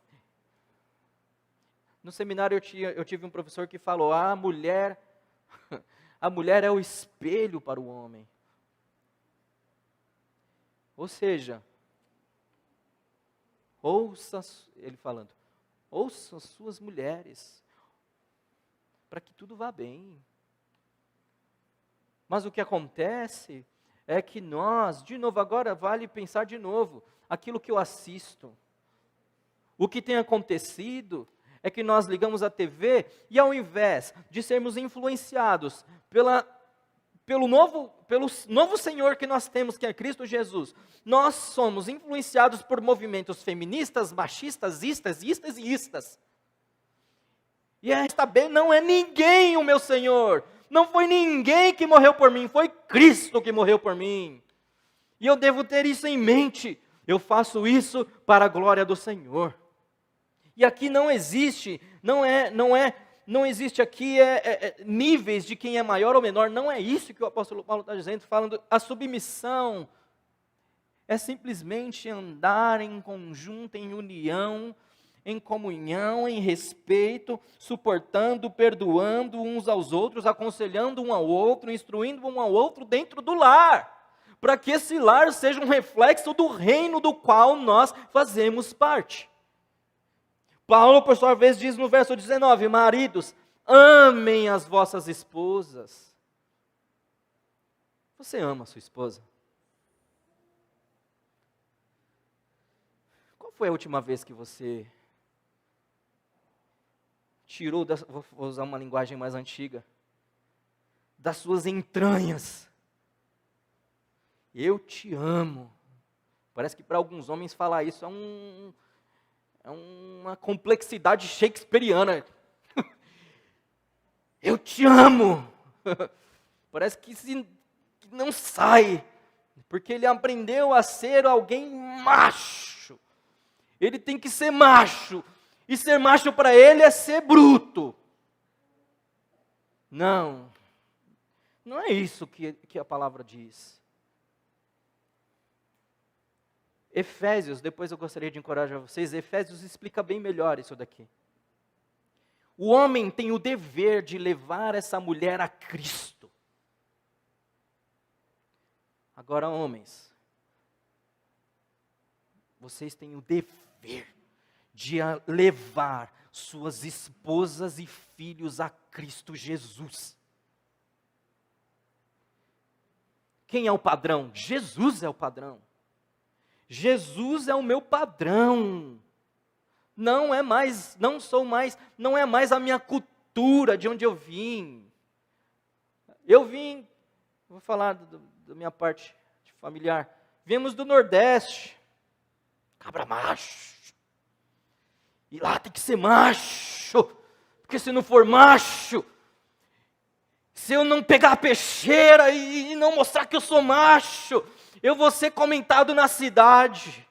No seminário eu tive um professor que falou, a mulher é o espelho para o homem. Ou seja, ele falando, ouça as suas mulheres, para que tudo vá bem. Mas o que acontece é que nós, de novo, agora vale pensar de novo, aquilo que eu assisto. O que tem acontecido é que nós ligamos a TV e ao invés de sermos influenciados pelo novo Senhor que nós temos, que é Cristo Jesus, nós somos influenciados por movimentos feministas, machistas, istas. E esta B não é ninguém, o meu Senhor. Não foi ninguém que morreu por mim, foi Cristo que morreu por mim. E eu devo ter isso em mente. Eu faço isso para a glória do Senhor. E aqui não existe, não existe aqui níveis de quem é maior ou menor. Não é isso que o apóstolo Paulo está dizendo, falando a submissão. É simplesmente andar em conjunto, em união, em comunhão, em respeito, suportando, perdoando uns aos outros, aconselhando um ao outro, instruindo um ao outro dentro do lar, para que esse lar seja um reflexo do reino do qual nós fazemos parte. Paulo, por sua vez, diz no verso 19, maridos, amem as vossas esposas. Você ama a sua esposa? Qual foi a última vez que você tirou, vou usar uma linguagem mais antiga, das suas entranhas? Eu te amo. Parece que para alguns homens falar isso é uma complexidade shakespeariana. Eu te amo. Parece que não sai, porque ele aprendeu a ser alguém macho. Ele tem que ser macho. E ser macho para ele é ser bruto. Não é isso que a palavra diz. Efésios, depois eu gostaria de encorajar vocês, Efésios explica bem melhor isso daqui. O homem tem o dever de levar essa mulher a Cristo. Agora, homens, vocês têm o dever de levar suas esposas e filhos a Cristo Jesus. Quem é o padrão? Jesus é o padrão. Jesus é o meu padrão. Não é mais a minha cultura de onde eu vim. Vou falar da minha parte familiar. Viemos do Nordeste. Cabra macho. E lá tem que ser macho. Porque se não for macho, se eu não pegar a peixeira e não mostrar que eu sou macho, eu vou ser comentado na cidade.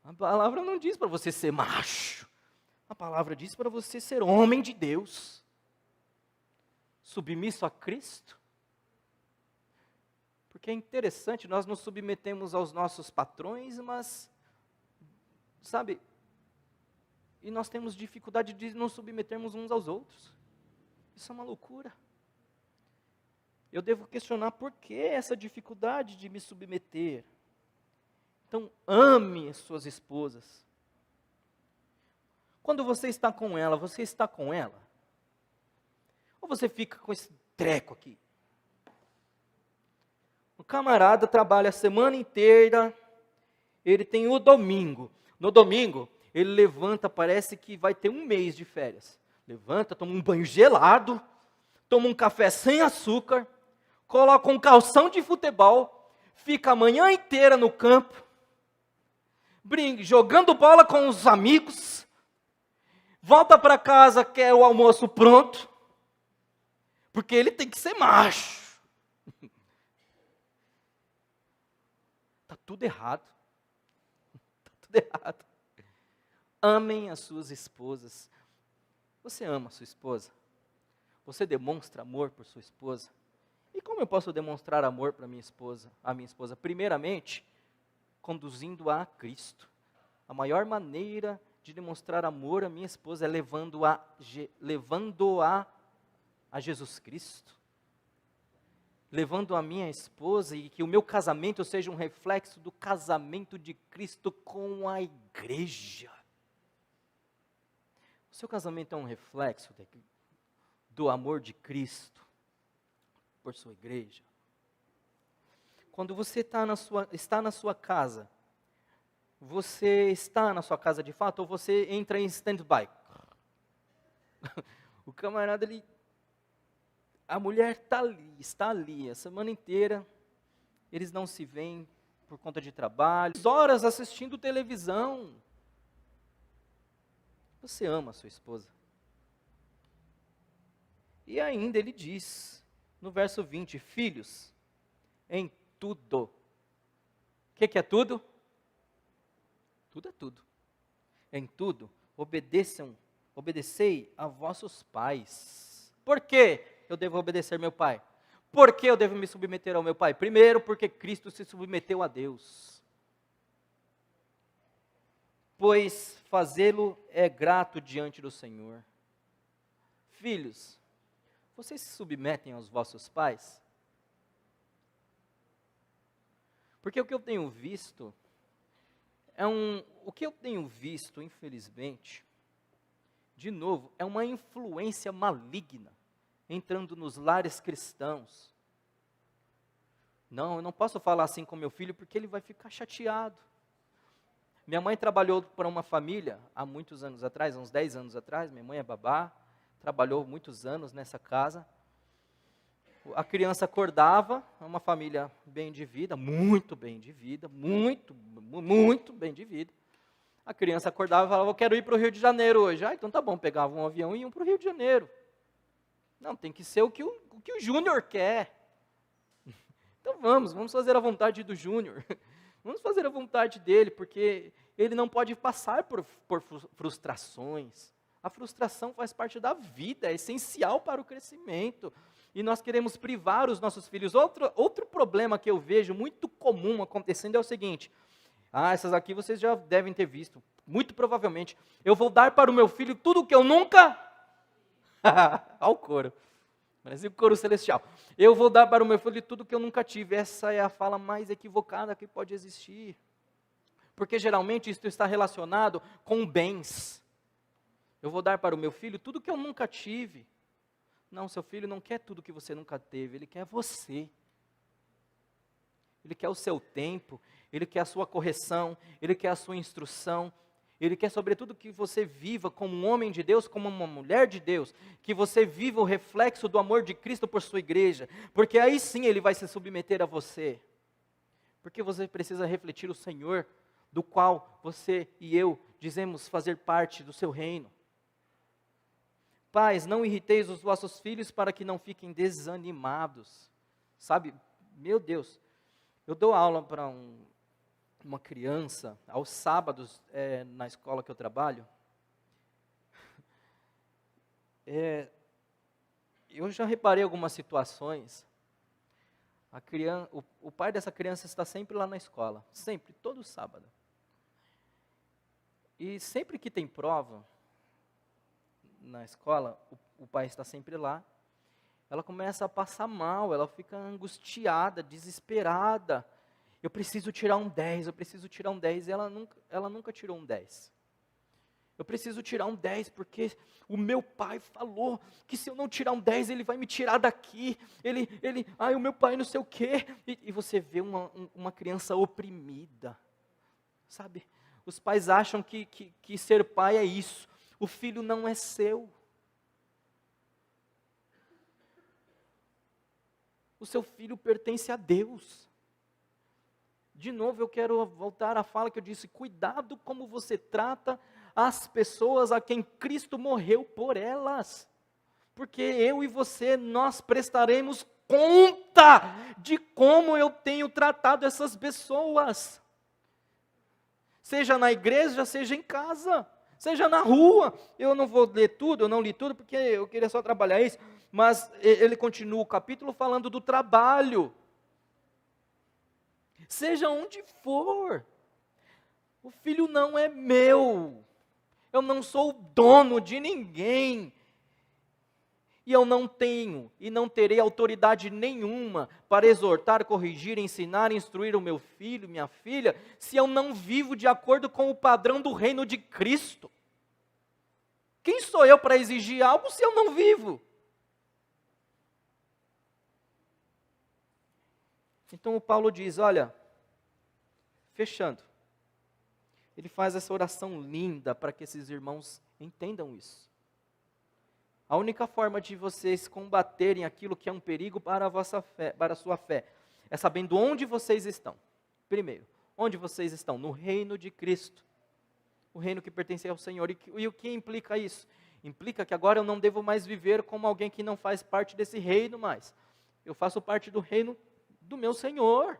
A palavra não diz para você ser macho. A palavra diz para você ser homem de Deus. Submisso a Cristo. Porque é interessante, nós nos submetemos aos nossos patrões, mas, sabe, e nós temos dificuldade de nos submetermos uns aos outros. Isso é uma loucura. Eu devo questionar por que essa dificuldade de me submeter. Então, ame as suas esposas. Quando você está com ela, você está com ela? Ou você fica com esse treco aqui? O camarada trabalha a semana inteira, ele tem o domingo. No domingo, ele levanta, parece que vai ter um mês de férias. Levanta, toma um banho gelado, toma um café sem açúcar, coloca um calção de futebol, fica a manhã inteira no campo, jogando bola com os amigos, volta para casa, quer o almoço pronto, porque ele tem que ser macho. Está tudo errado. Está tudo errado. Amem as suas esposas. Você ama a sua esposa? Você demonstra amor por sua esposa? E como eu posso demonstrar amor para minha esposa? A minha esposa, primeiramente, conduzindo-a a Cristo. A maior maneira de demonstrar amor à minha esposa é levando-a a Jesus Cristo. Levando a minha esposa e que o meu casamento seja um reflexo do casamento de Cristo com a igreja. O seu casamento é um reflexo do amor de Cristo por sua igreja. Quando você está na sua casa, você está na sua casa de fato ou você entra em stand-by? O camarada, a mulher está ali, a semana inteira, eles não se veem por conta de trabalho, horas assistindo televisão. Você ama a sua esposa? E ainda ele diz, no verso 20, filhos, em tudo. O que é tudo? Tudo é tudo. Em tudo, obedecei a vossos pais. Por que eu devo obedecer meu pai? Por que eu devo me submeter ao meu pai? Primeiro, porque Cristo se submeteu a Deus. Pois fazê-lo é grato diante do Senhor. Filhos, vocês se submetem aos vossos pais? Porque o que eu tenho visto infelizmente, de novo, é uma influência maligna entrando nos lares cristãos. Não, eu não posso falar assim com meu filho porque ele vai ficar chateado. Minha mãe trabalhou para uma família há muitos anos atrás, uns 10 anos atrás, minha mãe é babá, trabalhou muitos anos nessa casa. A criança acordava, uma família bem de vida, muito bem de vida, muito bem de vida. A criança acordava e falava, eu quero ir para o Rio de Janeiro hoje. Ah, então tá bom, pegava um avião e iam para o Rio de Janeiro. Não, tem que ser o que o Júnior quer. Então vamos fazer a vontade do Júnior. Vamos fazer a vontade dele, porque ele não pode passar por frustrações. A frustração faz parte da vida, é essencial para o crescimento. E nós queremos privar os nossos filhos. Outro problema que eu vejo muito comum acontecendo é o seguinte. Essas aqui vocês já devem ter visto. Muito provavelmente. Eu vou dar para o meu filho tudo o que eu nunca... Olha o coro. Parece o coro celestial. Eu vou dar para o meu filho tudo o que eu nunca tive. Essa é a fala mais equivocada que pode existir. Porque geralmente isso está relacionado com bens. Eu vou dar para o meu filho tudo o que eu nunca tive. Não, seu filho não quer tudo que você nunca teve, ele quer você. Ele quer o seu tempo, ele quer a sua correção, ele quer a sua instrução, ele quer sobretudo que você viva como um homem de Deus, como uma mulher de Deus, que você viva o reflexo do amor de Cristo por sua igreja, porque aí sim ele vai se submeter a você. Porque você precisa refletir o Senhor, do qual você e eu dizemos fazer parte do seu reino. Pais, não irriteis os vossos filhos para que não fiquem desanimados. Sabe, meu Deus, eu dou aula para uma criança, aos sábados, na escola que eu trabalho. Eu já reparei algumas situações. O pai dessa criança está sempre lá na escola, sempre, todo sábado. E sempre que tem prova na escola, o pai está sempre lá, ela começa a passar mal, ela fica angustiada, desesperada. Eu preciso tirar um 10, e ela nunca tirou um 10. Eu preciso tirar um 10, porque o meu pai falou que se eu não tirar um 10, ele vai me tirar daqui. O meu pai não sei o quê. E você vê uma criança oprimida, sabe? Os pais acham que ser pai é isso. O filho não é seu. O seu filho pertence a Deus. De novo, eu quero voltar à fala que eu disse, cuidado como você trata as pessoas a quem Cristo morreu por elas. Porque eu e você, nós prestaremos conta de como eu tenho tratado essas pessoas. Seja na igreja, seja em casa. Seja na rua. Eu não vou ler tudo, eu não li tudo, porque eu queria só trabalhar isso. Mas ele continua o capítulo falando do trabalho. Seja onde for. O filho não é meu. Eu não sou o dono de ninguém. E eu não tenho e não terei autoridade nenhuma para exortar, corrigir, ensinar, instruir o meu filho, minha filha, se eu não vivo de acordo com o padrão do reino de Cristo. Quem sou eu para exigir algo se eu não vivo? Então o Paulo diz, olha, fechando, ele faz essa oração linda para que esses irmãos entendam isso. A única forma de vocês combaterem aquilo que é um perigo para a vossa fé, para a sua fé, é sabendo onde vocês estão. Primeiro, onde vocês estão? No reino de Cristo. o reino que pertence ao Senhor. E o que implica isso? Implica que agora eu não devo mais viver como alguém que não faz parte desse reino mais. Eu faço parte do reino do meu Senhor,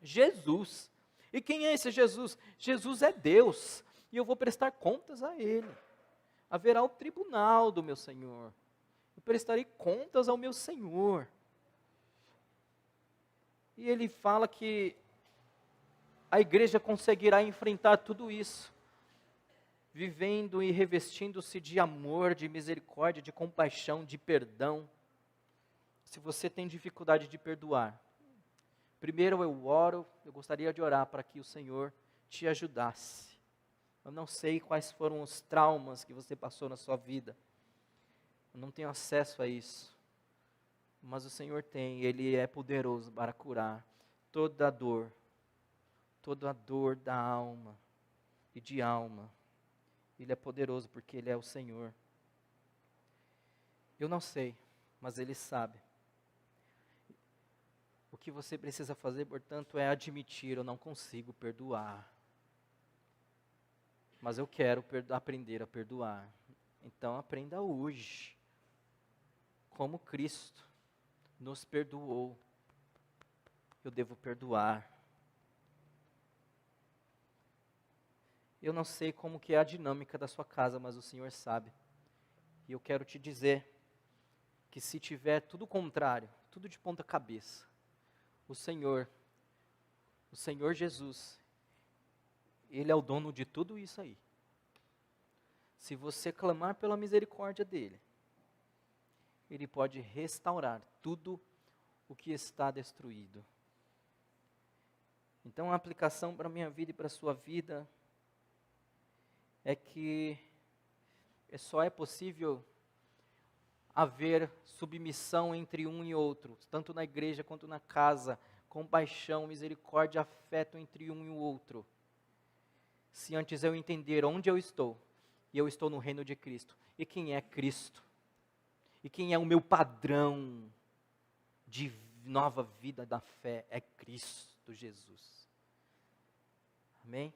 Jesus. E quem é esse Jesus? Jesus é Deus, e eu vou prestar contas a Ele. Haverá o tribunal do meu Senhor. Eu prestarei contas ao meu Senhor. E ele fala que a igreja conseguirá enfrentar tudo isso, vivendo e revestindo-se de amor, de misericórdia, de compaixão, de perdão. Se você tem dificuldade de perdoar, primeiro eu gostaria de orar para que o Senhor te ajudasse. Eu não sei quais foram os traumas que você passou na sua vida. Eu não tenho acesso a isso. Mas o Senhor tem, Ele é poderoso para curar toda a dor da alma e de alma. Ele é poderoso porque Ele é o Senhor. Eu não sei, mas Ele sabe. O que você precisa fazer, portanto, é admitir: eu não consigo perdoar. Mas eu quero aprender a perdoar. Então aprenda hoje. Como Cristo nos perdoou, eu devo perdoar. Eu não sei como que é a dinâmica da sua casa, mas o Senhor sabe. E eu quero te dizer que se tiver tudo contrário, tudo de ponta cabeça, o Senhor Jesus, Ele é o dono de tudo isso aí. Se você clamar pela misericórdia dEle, Ele pode restaurar tudo o que está destruído. Então a aplicação para a minha vida e para a sua vida é que só é possível haver submissão entre um e outro, tanto na igreja quanto na casa, compaixão, misericórdia, afeto entre um e o outro. Se antes eu entender onde eu estou, e eu estou no reino de Cristo, e quem é Cristo, e quem é o meu padrão de nova vida da fé, é Cristo Jesus. Amém?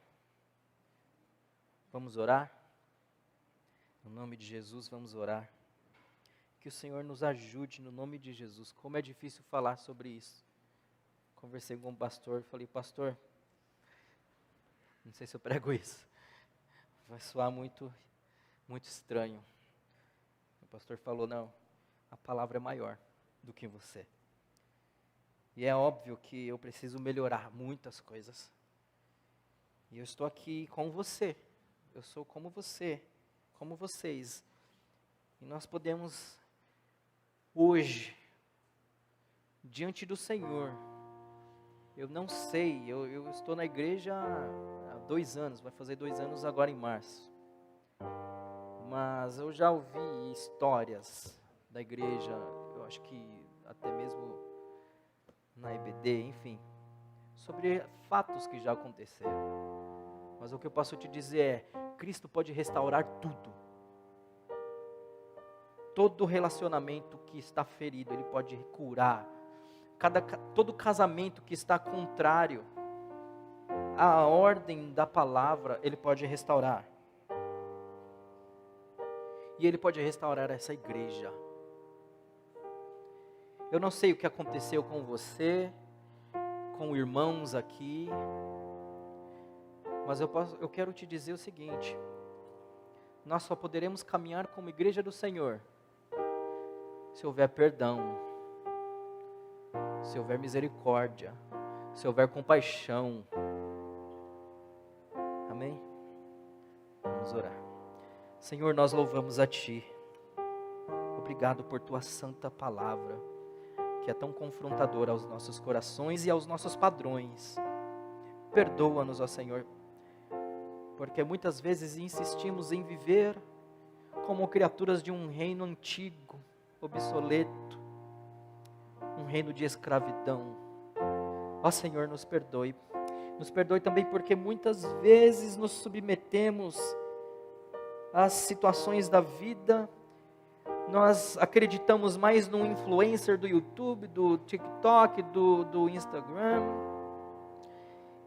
Vamos orar? No nome de Jesus, vamos orar. Que o Senhor nos ajude no nome de Jesus. Como é difícil falar sobre isso. Conversei com um pastor, falei: pastor, não sei se eu prego isso. Vai soar muito estranho. O pastor falou: não, a palavra é maior do que você. E é óbvio que eu preciso melhorar muitas coisas. E eu estou aqui com você. Eu sou como você, como vocês. E nós podemos hoje, diante do Senhor, eu não sei, eu estou na igreja há 2 anos, vai fazer 2 anos agora em março. Mas eu já ouvi histórias da igreja, eu acho que até mesmo na EBD, enfim, sobre fatos que já aconteceram. Mas o que eu posso te dizer é: Cristo pode restaurar tudo. Todo relacionamento que está ferido, Ele pode curar. Todo casamento que está contrário à ordem da palavra, Ele pode restaurar. E Ele pode restaurar essa igreja. Eu não sei o que aconteceu com você, com irmãos aqui, mas eu quero te dizer o seguinte: nós só poderemos caminhar como igreja do Senhor se houver perdão, se houver misericórdia, se houver compaixão. Amém? Vamos orar. Senhor, nós louvamos a Ti. Obrigado por Tua santa palavra, que é tão confrontadora aos nossos corações e aos nossos padrões. Perdoa-nos, ó Senhor, porque muitas vezes insistimos em viver como criaturas de um reino antigo, obsoleto, um reino de escravidão. Ó Senhor, nos perdoe. Nos perdoe também porque muitas vezes nos submetemos às situações da vida. Nós acreditamos mais no influencer do YouTube, do TikTok, do Instagram.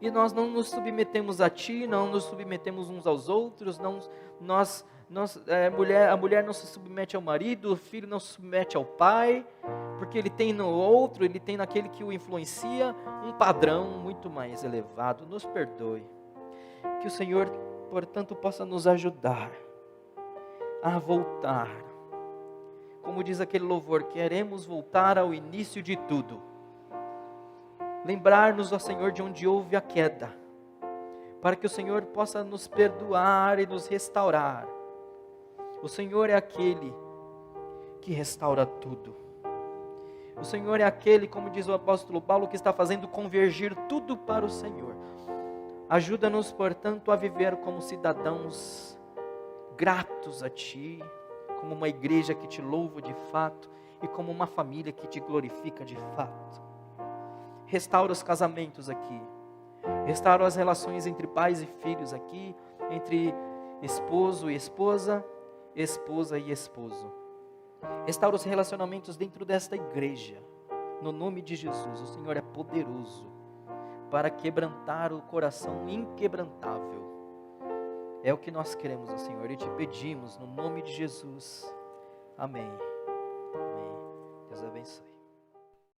E nós não nos submetemos a Ti, não nos submetemos uns aos outros, não, a mulher não se submete ao marido, o filho não se submete ao pai, porque ele tem no outro, ele tem naquele que o influencia, um padrão muito mais elevado. Nos perdoe. Que o Senhor, portanto, possa nos ajudar a voltar. Como diz aquele louvor, queremos voltar ao início de tudo. Lembrar-nos, ó Senhor, de onde houve a queda, para que o Senhor possa nos perdoar e nos restaurar. O Senhor é aquele que restaura tudo. O Senhor é aquele, como diz o apóstolo Paulo, que está fazendo convergir tudo para o Senhor. Ajuda-nos, portanto, a viver como cidadãos gratos a Ti, como uma igreja que Te louva de fato e como uma família que Te glorifica de fato. Restaura os casamentos aqui, restaura as relações entre pais e filhos aqui, entre esposo e esposa, esposa e esposo. Restaura os relacionamentos dentro desta igreja, no nome de Jesus. O Senhor é poderoso para quebrantar o coração inquebrantável. É o que nós queremos, ó Senhor, e te pedimos no nome de Jesus. Amém. Amém. Deus abençoe.